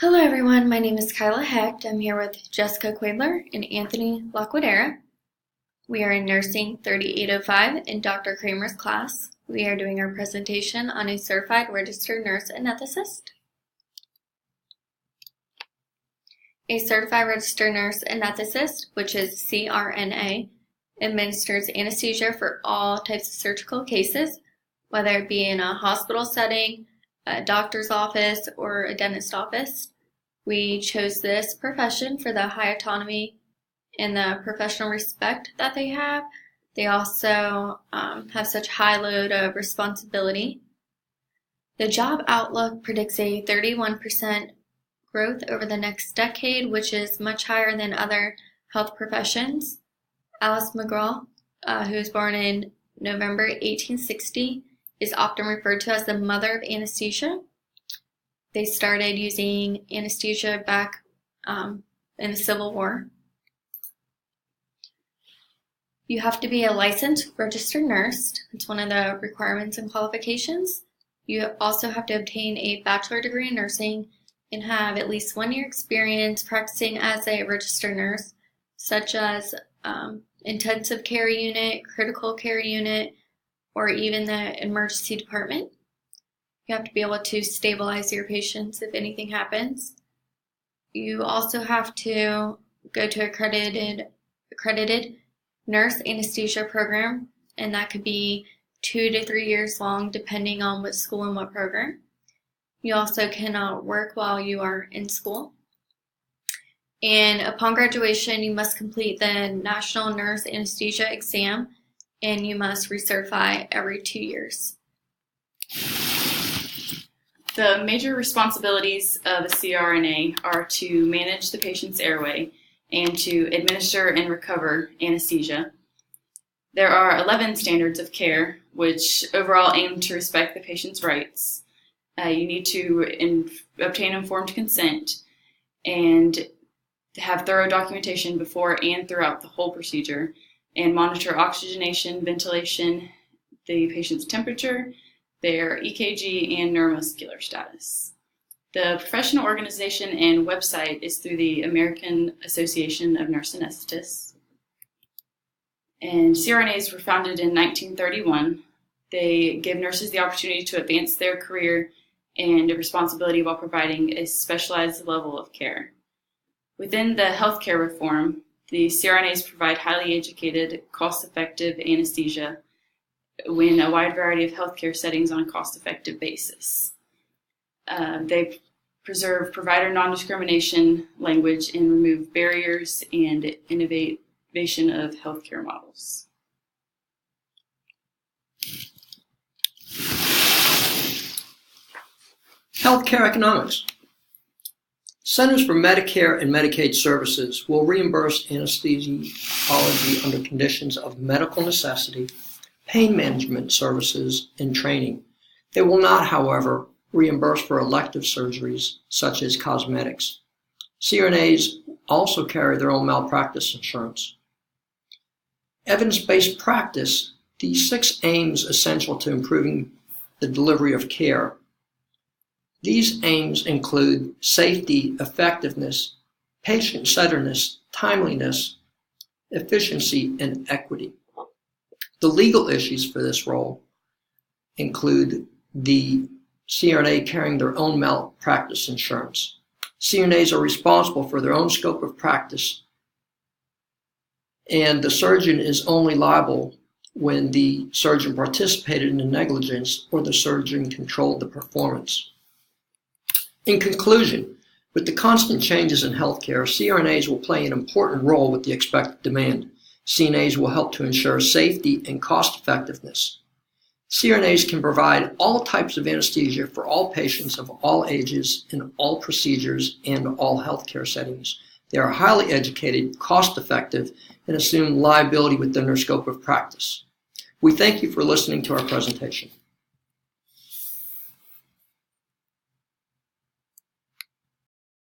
Hello everyone, my name is Kyla Hecht. I'm here with Jessica Quadler and Anthony Laquadera. We are in Nursing 3805 in Dr. Kramer's class. We are doing our presentation on a Certified Registered Nurse Anesthetist. A Certified Registered Nurse Anesthetist, which is CRNA, administers anesthesia for all types of surgical cases, whether it be in a hospital setting, a doctor's office, or a dentist's office. We chose this profession for the high autonomy and the professional respect that they have. They also have such high load of responsibility. The job outlook predicts a 31% growth over the next decade, which is much higher than other health professions. Alice McGraw, who was born in November 1860, is often referred to as the mother of anesthesia. They started using anesthesia back in the Civil War. You have to be a licensed registered nurse. It's one of the requirements and qualifications. You also have to obtain a bachelor degree in nursing and have at least 1 year experience practicing as a registered nurse, such as intensive care unit, critical care unit, or even the emergency department. You have to be able to stabilize your patients if anything happens. You also have to go to accredited nurse anesthesia program, and that could be 2 to 3 years long depending on what school and what program. You also cannot work while you are in school. And upon graduation, you must complete the National Nurse Anesthesia exam, and you must recertify every 2 years. The major responsibilities of a CRNA are to manage the patient's airway and to administer and recover anesthesia. There are 11 standards of care, which overall aim to respect the patient's rights. You need to obtain informed consent and have thorough documentation before and throughout the whole procedure, and monitor oxygenation, ventilation, the patient's temperature, their EKG, and neuromuscular status. The professional organization and website is through the American Association of Nurse Anesthetists. And CRNAs were founded in 1931. They give nurses the opportunity to advance their career and responsibility while providing a specialized level of care. Within the healthcare reform, the CRNAs provide highly educated, cost-effective anesthesia in a wide variety of healthcare settings on a cost-effective basis. They preserve provider non-discrimination language and remove barriers and innovation of healthcare models. Healthcare economics. Centers for Medicare and Medicaid Services will reimburse anesthesiology under conditions of medical necessity, pain management services, and training. They will not, however, reimburse for elective surgeries such as cosmetics. CRNAs also carry their own malpractice insurance. Evidence-based practice, the 6 aims essential to improving the delivery of care. These aims include safety, effectiveness, patient-centeredness, timeliness, efficiency, and equity. The legal issues for this role include the CRNA carrying their own malpractice insurance. CRNAs are responsible for their own scope of practice, and the surgeon is only liable when the surgeon participated in the negligence or the surgeon controlled the performance. In conclusion, with the constant changes in healthcare, CRNAs will play an important role with the expected demand. CRNAs will help to ensure safety and cost effectiveness. CRNAs can provide all types of anesthesia for all patients of all ages in all procedures and all healthcare settings. They are highly educated, cost effective, and assume liability within their scope of practice. We thank you for listening to our presentation.